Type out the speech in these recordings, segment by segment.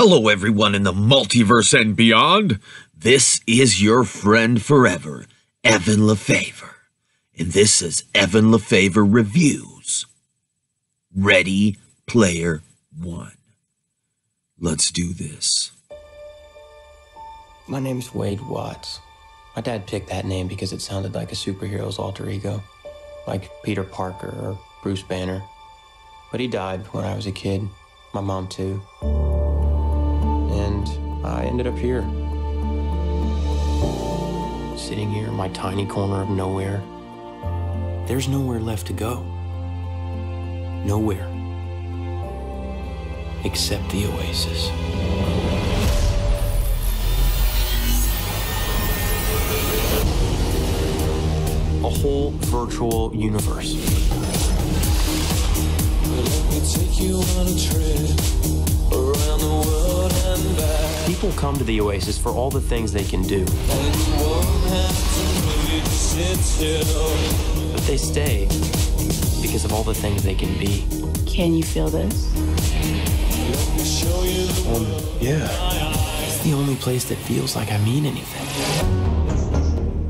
Hello everyone in the multiverse and beyond. This is your friend forever, Evan Lefavor. And this is Evan Lefavor Reviews. Ready Player One. Let's do this. My name's Wade Watts. My dad picked that name because it sounded like a superhero's alter ego, like Peter Parker or Bruce Banner. But he died when I was a kid, my mom too. And I ended up here. Sitting here in my tiny corner of nowhere. There's nowhere left to go. Nowhere. Except the Oasis. A whole virtual universe. Let me take you on a trip around the world and back. People come to the Oasis for all the things they can do. And you won't have to wait to sit still. But they stay because of all the things they can be. Can you feel this? Let me show you the world. Yeah. It's the only place that feels like I mean anything.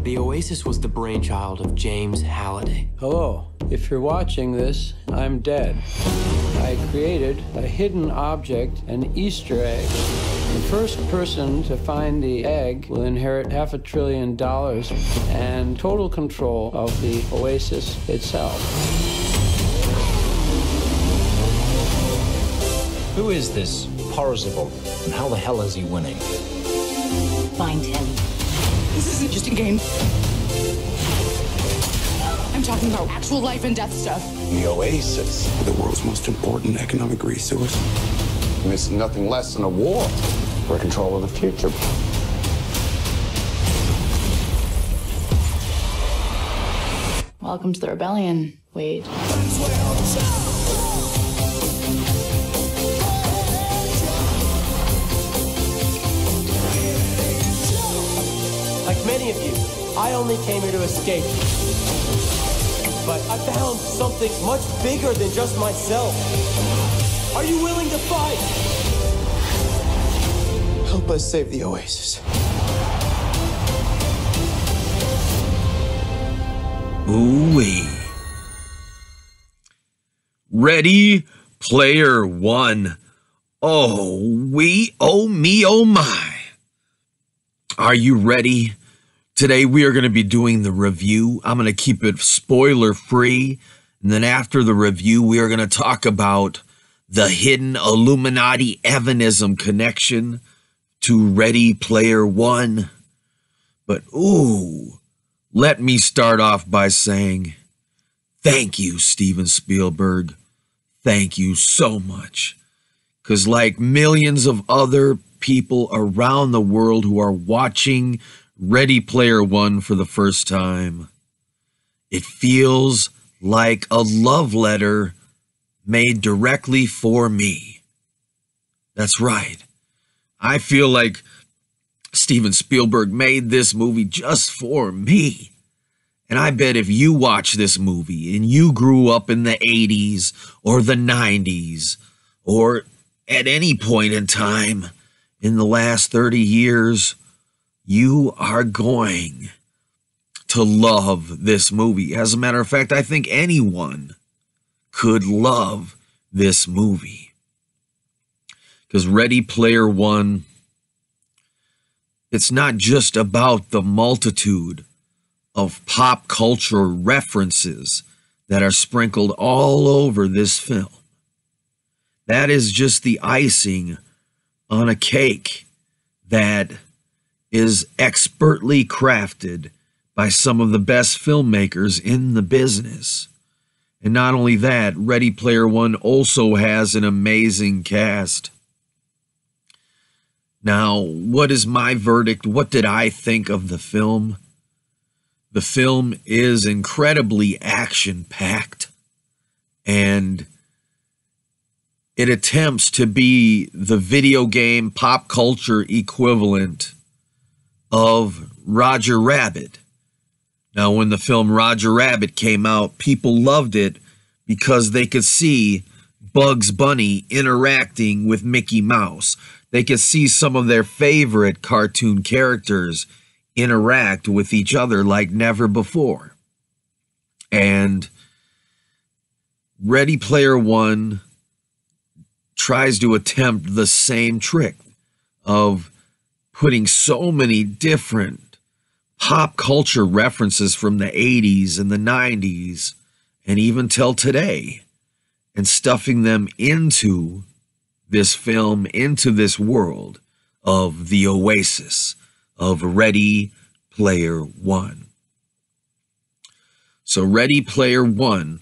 The Oasis was the brainchild of James Halliday. Hello. If you're watching this, I'm dead. I created a hidden object, an Easter egg. The first person to find the egg will inherit $500 billion and total control of the Oasis itself. Who is this Parzival, and how the hell is he winning? Find him. This isn't just a game. I'm talking about actual life and death stuff. The Oasis, the world's most important economic resource. And it's nothing less than a war for control of the future. Welcome to the rebellion, Wade. Like many of you, I only came here to escape. But I found something much bigger than just myself. Are you willing to fight? Help us save the Oasis. Ooh-wee. Ready Player One. Oh me, oh my. Are you ready? Today we are going to be doing the review. I'm going to keep it spoiler free. And then after the review, we are going to talk about the hidden Illuminati Evanism connection to Ready Player One. But ooh, let me start off by saying thank you, Steven Spielberg. Thank you so much. Because like millions of other people around the world who are watching Ready Player One for the first time, it feels like a love letter made directly for me. That's right. I feel like Steven Spielberg made this movie just for me. And I bet if you watch this movie and you grew up in the 80s or the 90s or at any point in time in the last 30 years, you are going to love this movie. As a matter of fact, I think anyone could love this movie. Because Ready Player One, it's not just about the multitude of pop culture references that are sprinkled all over this film. That is just the icing on a cake that is expertly crafted by some of the best filmmakers in the business. And not only that, Ready Player One also has an amazing cast. Now, what is my verdict? What did I think of the film? The film is incredibly action-packed, and it attempts to be the video game pop culture equivalent of Roger Rabbit. Now, when the film Roger Rabbit came out, people loved it because they could see Bugs Bunny interacting with Mickey Mouse. they could see some of their favorite cartoon characters interact with each other like never before. And Ready Player One tries to attempt the same trick of putting so many different pop culture references from the 80s and the 90s and even till today, and stuffing them into this film, into this world of the Oasis, of Ready Player One. So Ready Player One,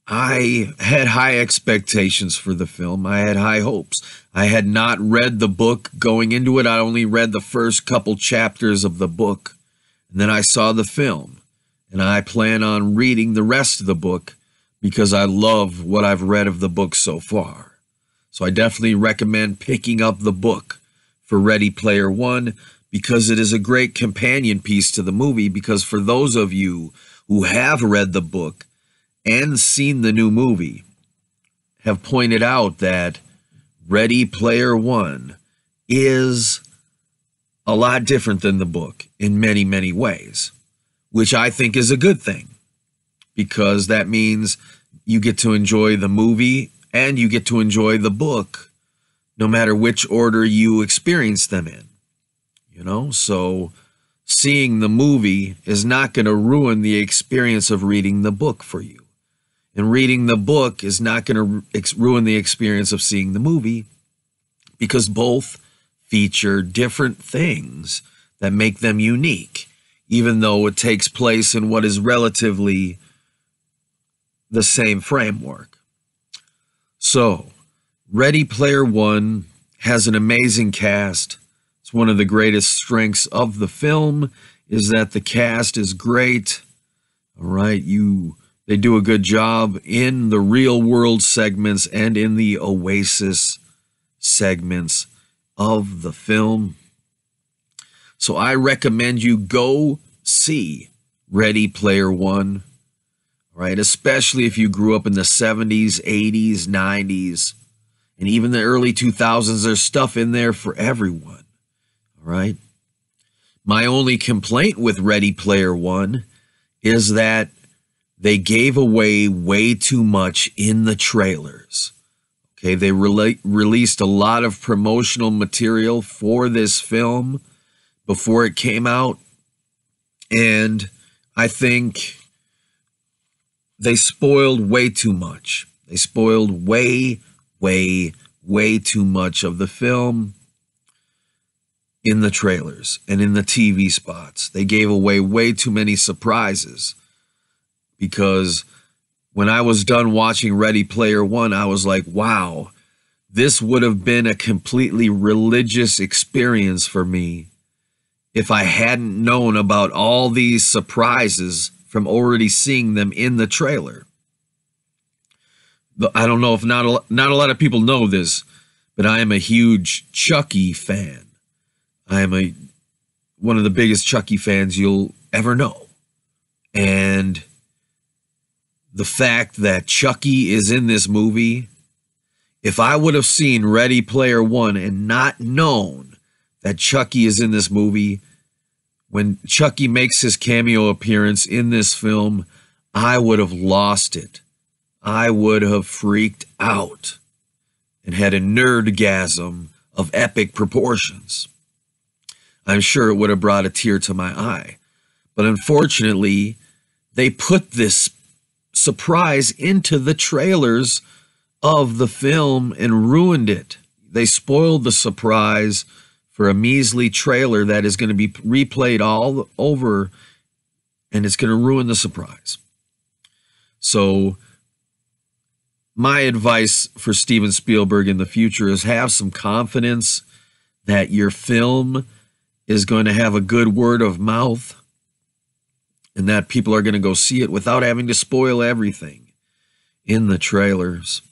I had high expectations for the film. I had high hopes. I had not read the book going into it. I only read the first couple chapters of the book. And then I saw the film. And I plan on reading the rest of the book because I love what I've read of the book so far. So I definitely recommend picking up the book for Ready Player One because it is a great companion piece to the movie. Because for those of you who have read the book and seen the new movie, have pointed out that Ready Player One is a lot different than the book in many, many ways, which I think is a good thing, because that means you get to enjoy the movie and you get to enjoy the book no matter which order you experience them in. You know, so seeing the movie is not going to ruin the experience of reading the book for you. And reading the book is not going to ruin the experience of seeing the movie, because both feature different things that make them unique, even though it takes place in what is relatively the same framework. So, Ready Player One has an amazing cast. It's one of the greatest strengths of the film is that the cast is great. All right, they do a good job in the real world segments and in the Oasis segments of the film. So I recommend you go see Ready Player One, right? Especially if you grew up in the 70s, 80s, 90s, and even the early 2000s. There's stuff in there for everyone, all right? My only complaint with Ready Player One is that they gave away way too much in the trailers. Okay, they released a lot of promotional material for this film before it came out, and I think they spoiled way too much. They spoiled way too much of the film in the trailers and in the TV spots. They gave away way too many surprises, because when I was done watching Ready Player One, I was like, wow, this would have been a completely religious experience for me if I hadn't known about all these surprises from already seeing them in the trailer. I don't know if not a lot of people know this, but I am a huge Chucky fan. I am one of the biggest Chucky fans you'll ever know. And the fact that Chucky is in this movie, if I would have seen Ready Player One and not known that Chucky is in this movie, when Chucky makes his cameo appearance in this film, I would have lost it. I would have freaked out and had a nerdgasm of epic proportions. I'm sure it would have brought a tear to my eye. But unfortunately, they put this surprise into the trailers of the film and ruined it. They spoiled the surprise for a measly trailer that is going to be replayed all over, and it's going to ruin the surprise. So my advice for Steven Spielberg in the future is have some confidence that your film is going to have a good word of mouth, and that people are going to go see it without having to spoil everything in the trailers.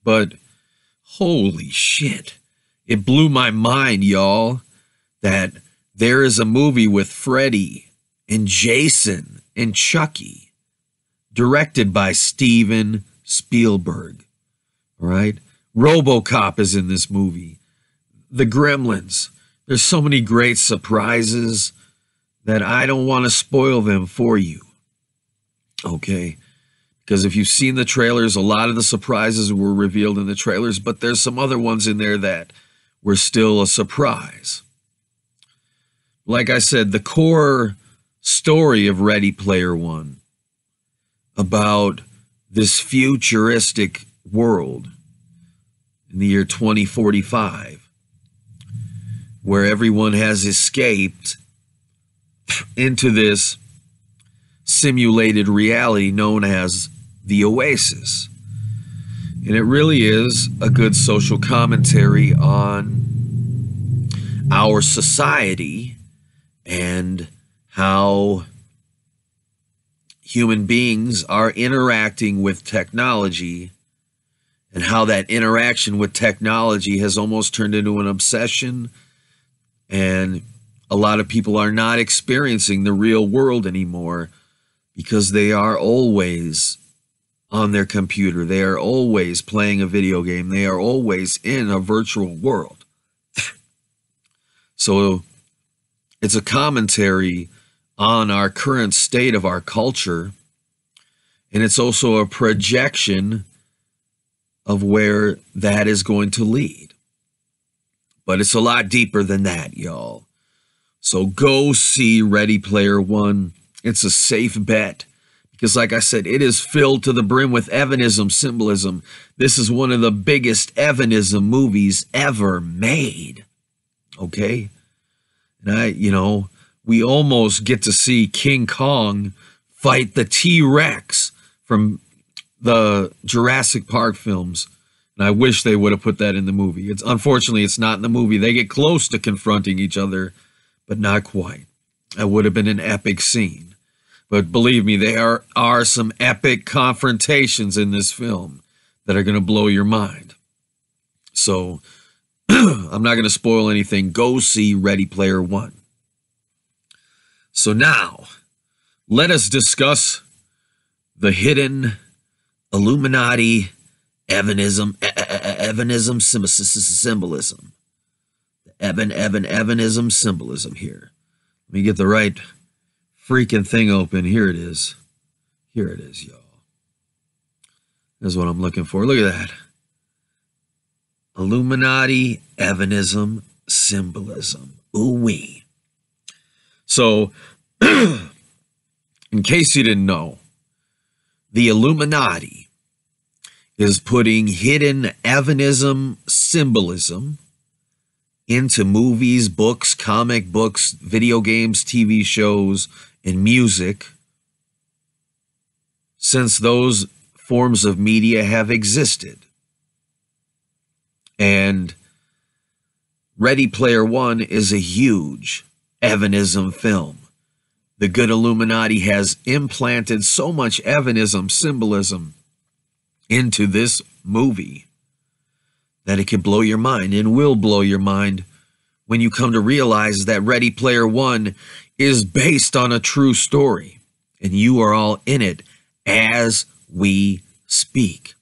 But holy shit, it blew my mind, y'all, that there is a movie with Freddy and Jason and Chucky, directed by Steven Spielberg, right? RoboCop is in this movie. The Gremlins. There's so many great surprises that I don't want to spoil them for you. Okay? Because if you've seen the trailers, a lot of the surprises were revealed in the trailers, but there's some other ones in there that were still a surprise. Like I said, the core story of Ready Player One about this futuristic world in the year 2045, where everyone has escaped into this simulated reality known as the Oasis. And it really is a good social commentary on our society and how human beings are interacting with technology, and how that interaction with technology has almost turned into an obsession, and a lot of people are not experiencing the real world anymore because they are always on their computer. They are always playing a video game. They are always in a virtual world. So it's a commentary on our current state of our culture, and it's also a projection of where that is going to lead. But it's a lot deeper than that, y'all. So go see Ready Player One. It's a safe bet because, like I said, it is filled to the brim with Evanism symbolism. This is one of the biggest Evanism movies ever made. Okay? And we almost get to see King Kong fight the T-Rex from the Jurassic Park films. And I wish they would have put that in the movie. Unfortunately, it's not in the movie. They get close to confronting each other, but not quite. That would have been an epic scene. But believe me, there are some epic confrontations in this film that are going to blow your mind. So I'm not going to spoil anything. Go see Ready Player One. So now, let us discuss the hidden Illuminati Evanism symbolism. Evanism symbolism here. Let me get the right freaking thing open. Here it is. Here it is, y'all. That's what I'm looking for. Look at that. Illuminati Evanism symbolism. Ooh-wee. So, in case you didn't know, the Illuminati is putting hidden Evanism symbolism into movies, books, comic books, video games, TV shows, and music since those forms of media have existed. And Ready Player One is a huge Evanism film. The good Illuminati has implanted so much Evanism symbolism into this movie that it can blow your mind, and will blow your mind when you come to realize that Ready Player One is based on a true story, and you are all in it as we speak.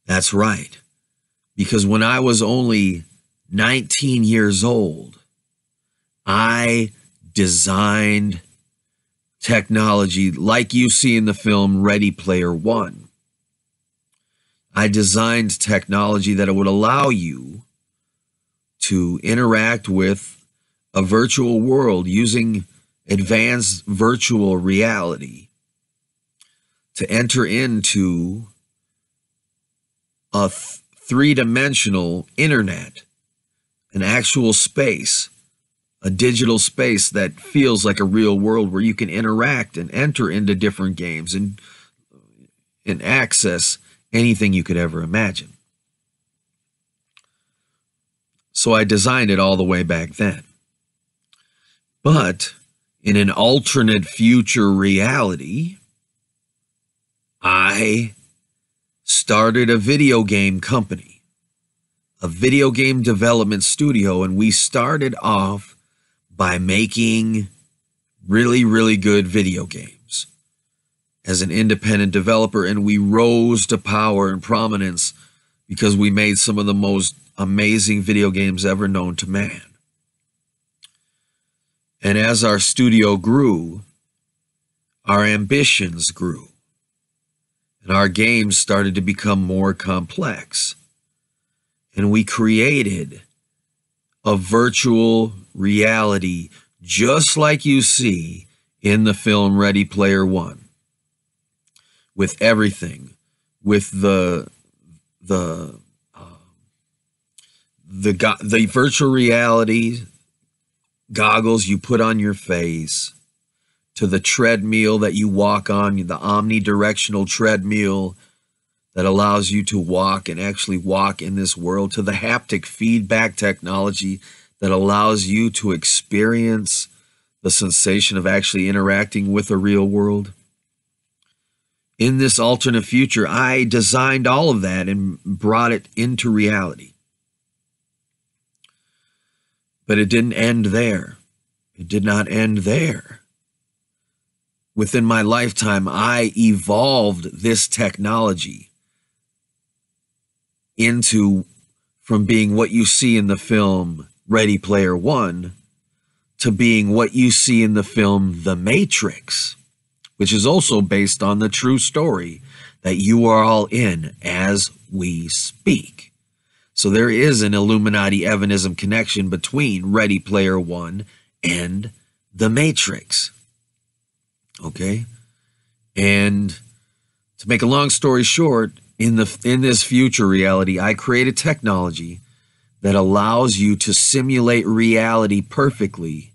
That's right. Because when I was only 19 years old, I designed technology like you see in the film Ready Player One. I designed technology that would allow you to interact with a virtual world using advanced virtual reality to enter into a three-dimensional internet, an actual space, a digital space that feels like a real world where you can interact and enter into different games and access anything you could ever imagine. So I designed it all the way back then. But in an alternate future reality, I started a video game company, a video game development studio, and we started off by making really, really good video games as an independent developer, and we rose to power and prominence because we made some of the most amazing video games ever known to man. And as our studio grew, our ambitions grew, and our games started to become more complex. And we created a virtual reality just like you see in the film Ready Player One, with everything, with the virtual reality goggles you put on your face, to the treadmill that you walk on, the omnidirectional treadmill that allows you to walk and actually walk in this world, to the haptic feedback technology that allows you to experience the sensation of actually interacting with a real world. In this alternate future, I designed all of that and brought it into reality. But it didn't end there. It did not end there. Within my lifetime, I evolved this technology from being what you see in the film Ready Player One to being what you see in the film The Matrix, which is also based on the true story that you are all in as we speak. So there is an Illuminati Evanism connection between Ready Player One and The Matrix. Okay? And to make a long story short, in this future reality, I created technology that allows you to simulate reality perfectly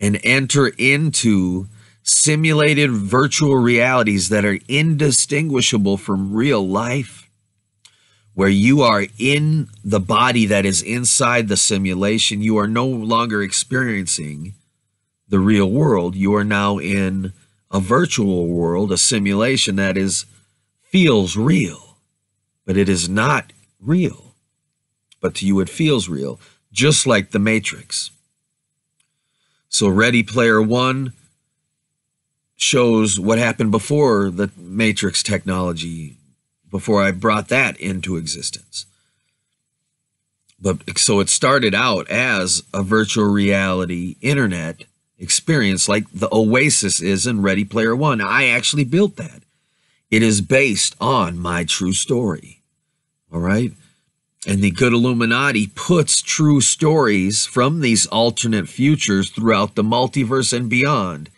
and enter into simulated virtual realities that are indistinguishable from real life, where you are in the body that is inside the simulation. You are no longer experiencing the real world. You are now in a virtual world, a simulation that feels real, but it is not real. But to you it feels real, just like The Matrix. So Ready Player One shows what happened before the Matrix technology, before I brought that into existence. But so it started out as a virtual reality internet experience like the Oasis is in Ready Player One. I actually built that. It is based on my true story. All right? And the good Illuminati puts true stories from these alternate futures throughout the multiverse and beyond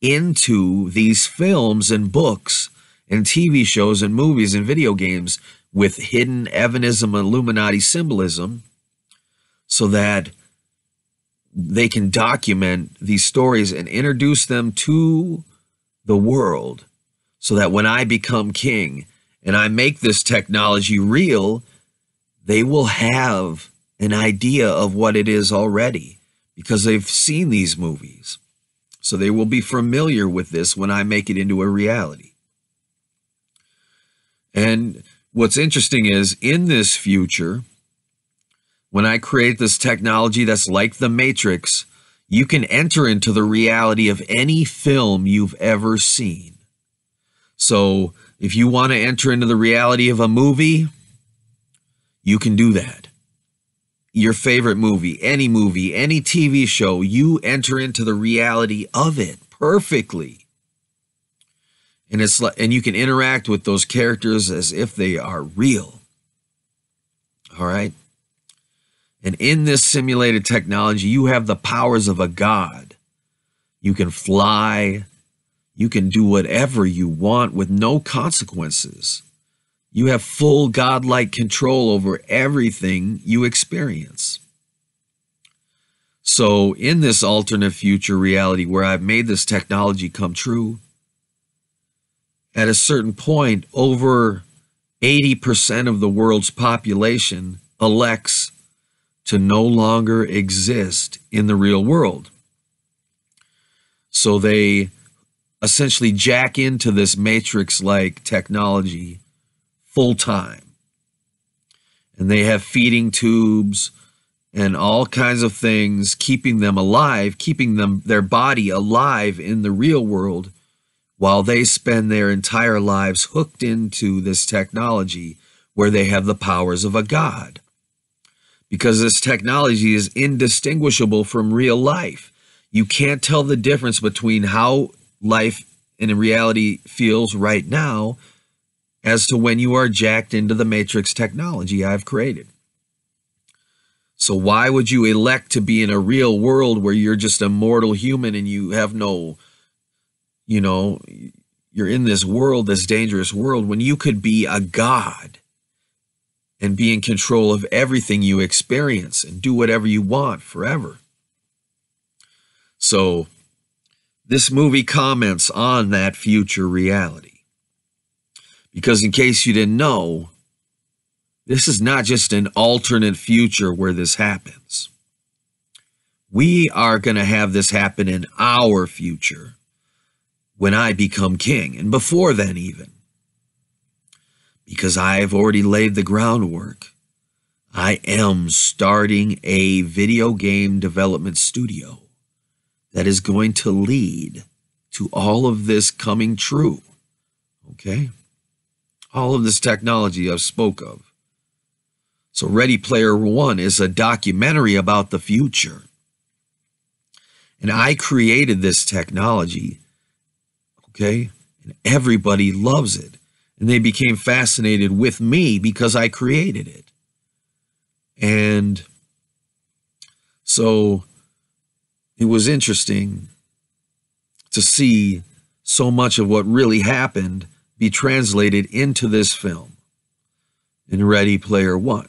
into these films and books and TV shows and movies and video games with hidden Evanism and Illuminati symbolism, so that they can document these stories and introduce them to the world, so that when I become king and I make this technology real, they will have an idea of what it is already because they've seen these movies. So they will be familiar with this when I make it into a reality. And what's interesting is, in this future, when I create this technology that's like The Matrix, you can enter into the reality of any film you've ever seen. So if you want to enter into the reality of a movie, you can do that. Your favorite movie, any TV show, you enter into the reality of it perfectly. And it's like, and you can interact with those characters as if they are real. All right? And in this simulated technology, you have the powers of a god. You can fly. You can do whatever you want with no consequences. You have full godlike control over everything you experience. So in this alternate future reality where I've made this technology come true, at a certain point, over 80% of the world's population elects to no longer exist in the real world. So they essentially jack into this Matrix-like technology full time. And they have feeding tubes and all kinds of things, keeping them alive, keeping their body alive in the real world, while they spend their entire lives hooked into this technology where they have the powers of a god. Because this technology is indistinguishable from real life. You can't tell the difference between how life in reality feels right now as to when you are jacked into the matrix technology I've created. So why would you elect to be in a real world where you're just a mortal human and you have no, you're in this world, this dangerous world, when you could be a god and be in control of everything you experience and do whatever you want forever? So this movie comments on that future reality. Because in case you didn't know, this is not just an alternate future where this happens. We are going to have this happen in our future when I become king, and before then even. Because I've already laid the groundwork. I am starting a video game development studio that is going to lead to all of this coming true. Okay? All of this technology I've spoke of. So Ready Player One is a documentary about the future. And I created this technology, okay? And everybody loves it. And they became fascinated with me because I created it. And so it was interesting to see so much of what really happened be translated into this film in Ready Player One.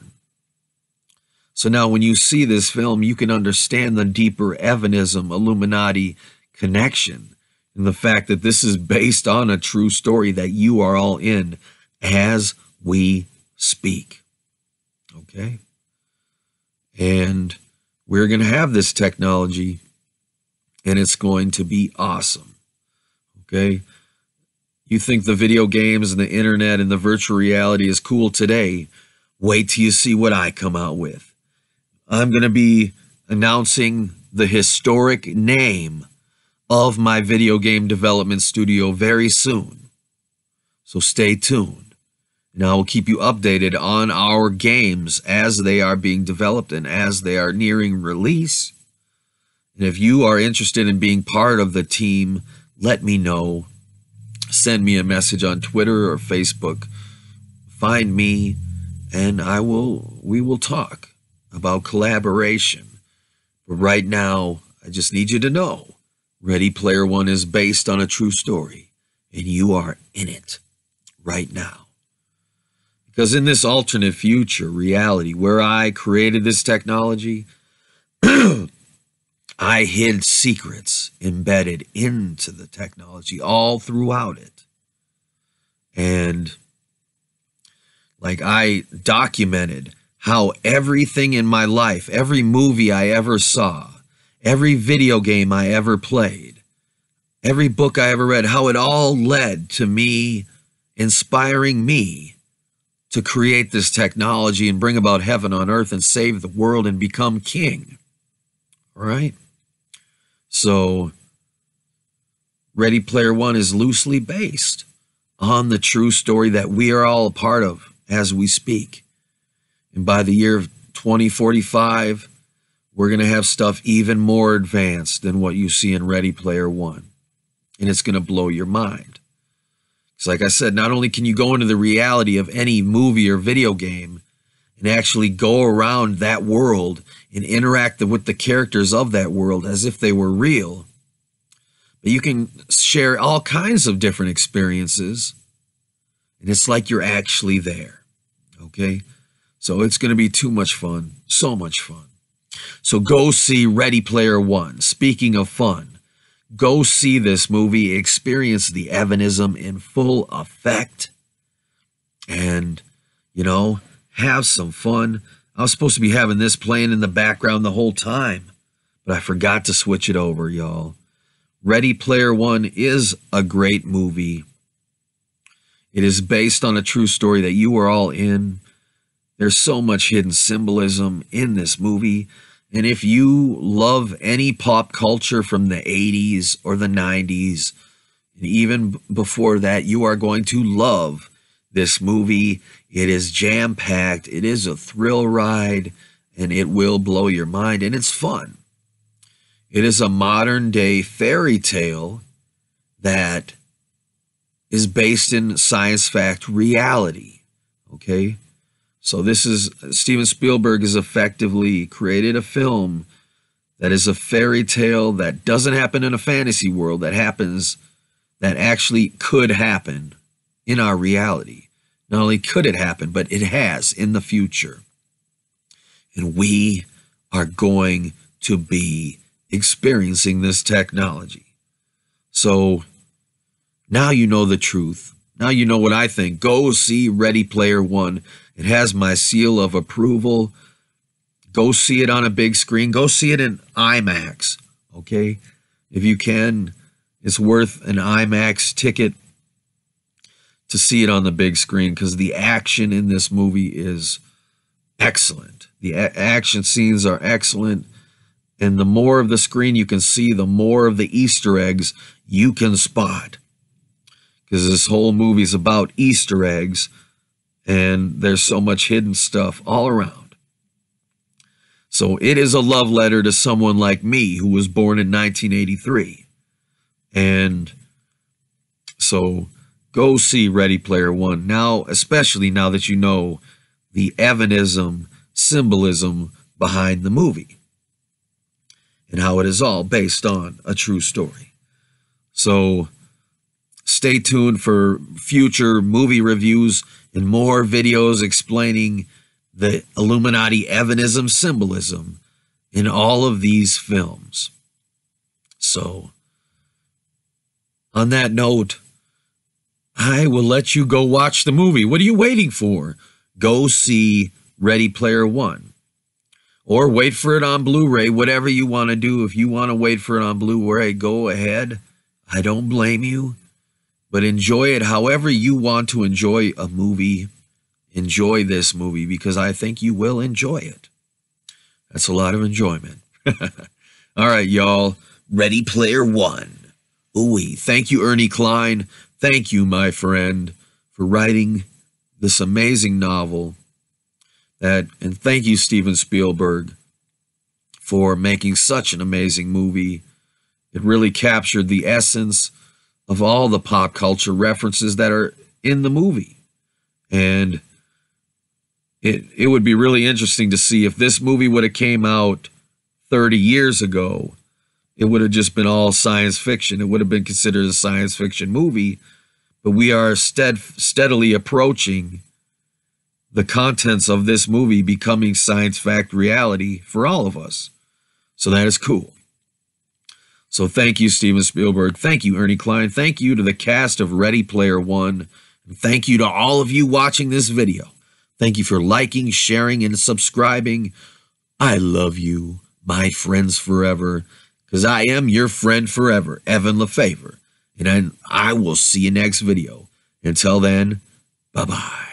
So now when you see this film, you can understand the deeper Evanism Illuminati connection and the fact that this is based on a true story that you are all in as we speak. Okay? And we're going to have this technology and it's going to be awesome. Okay? You think the video games and the internet and the virtual reality is cool today. Wait till you see what I come out with. I'm going to be announcing the historic name of my video game development studio very soon. So stay tuned. And I will keep you updated on our games as they are being developed and as they are nearing release. And if you are interested in being part of the team, let me know. Send me a message on Twitter or Facebook. Find me and we will talk about collaboration. But right now, I just need you to know, Ready Player One is based on a true story, and you are in it right now. Because in this alternate future reality where I created this technology, I hid secrets embedded into the technology all throughout it. And like I documented how everything in my life, every movie I ever saw, every video game I ever played, every book I ever read, how it all led to me, inspiring me to create this technology and bring about heaven on earth and save the world and become king. All right? So, Ready Player One is loosely based on the true story that we are all a part of as we speak. And by the year of 2045, we're going to have stuff even more advanced than what you see in Ready Player One. And it's going to blow your mind. Because like I said, not only can you go into the reality of any movie or video game and actually go around that world and interact with the characters of that world as if they were real, but you can share all kinds of different experiences. And it's like you're actually there. Okay? So it's going to be too much fun, so much fun. So go see Ready Player One. Speaking of fun, go see this movie, experience the Evanism in full effect, and, have some fun. I was supposed to be having this playing in the background the whole time, but I forgot to switch it over, y'all. Ready Player One is a great movie. It is based on a true story that you are all in. There's so much hidden symbolism in this movie. And if you love any pop culture from the 80s or the 90s, and even before that, you are going to love this movie. It is jam-packed. It is a thrill ride, and it will blow your mind, and it's fun. It is a modern-day fairy tale that is based in science fact reality, okay? So this is, Steven Spielberg has effectively created a film that is a fairy tale that doesn't happen in a fantasy world, that actually could happen in our reality. Not only could it happen, but it has in the future. And we are going to be experiencing this technology. So now you know the truth. Now you know what I think. Go see Ready Player One. It has my seal of approval. Go see it on a big screen. Go see it in IMAX, okay? If you can, it's worth an IMAX ticket to see it on the big screen, because the action in this movie is excellent. The action scenes are excellent, and the more of the screen you can see, the more of the Easter eggs you can spot, because this whole movie is about Easter eggs, and there's so much hidden stuff all around. So it is a love letter to someone like me who was born in 1983. And so go see Ready Player One now, especially now that you know the Evanism symbolism behind the movie and how it is all based on a true story. So stay tuned for future movie reviews and more videos explaining the Illuminati Evanism symbolism in all of these films. So on that note, I will let you go watch the movie. What are you waiting for? Go see Ready Player One. Or wait for it on Blu-ray, whatever you want to do. If you want to wait for it on Blu-ray, go ahead. I don't blame you. But enjoy it however you want to enjoy a movie. Enjoy this movie, because I think you will enjoy it. That's a lot of enjoyment. All right, y'all. Ready Player One. Ooh-wee. Thank you, Ernie Klein. Thank you, my friend, for writing this amazing novel. And thank you, Steven Spielberg, for making such an amazing movie. It really captured the essence of all the pop culture references that are in the movie. And it would be really interesting to see if this movie would have came out 30 years ago. It would have just been all science fiction. It would have been considered a science fiction movie. But we are steadily approaching the contents of this movie becoming science fact reality for all of us. So that is cool. So thank you, Steven Spielberg. Thank you, Ernie Klein. Thank you to the cast of Ready Player One. And thank you to all of you watching this video. Thank you for liking, sharing, and subscribing. I love you, my friends forever, because I am your friend forever, Evan Lefavor. And I will see you next video. Until then, bye-bye.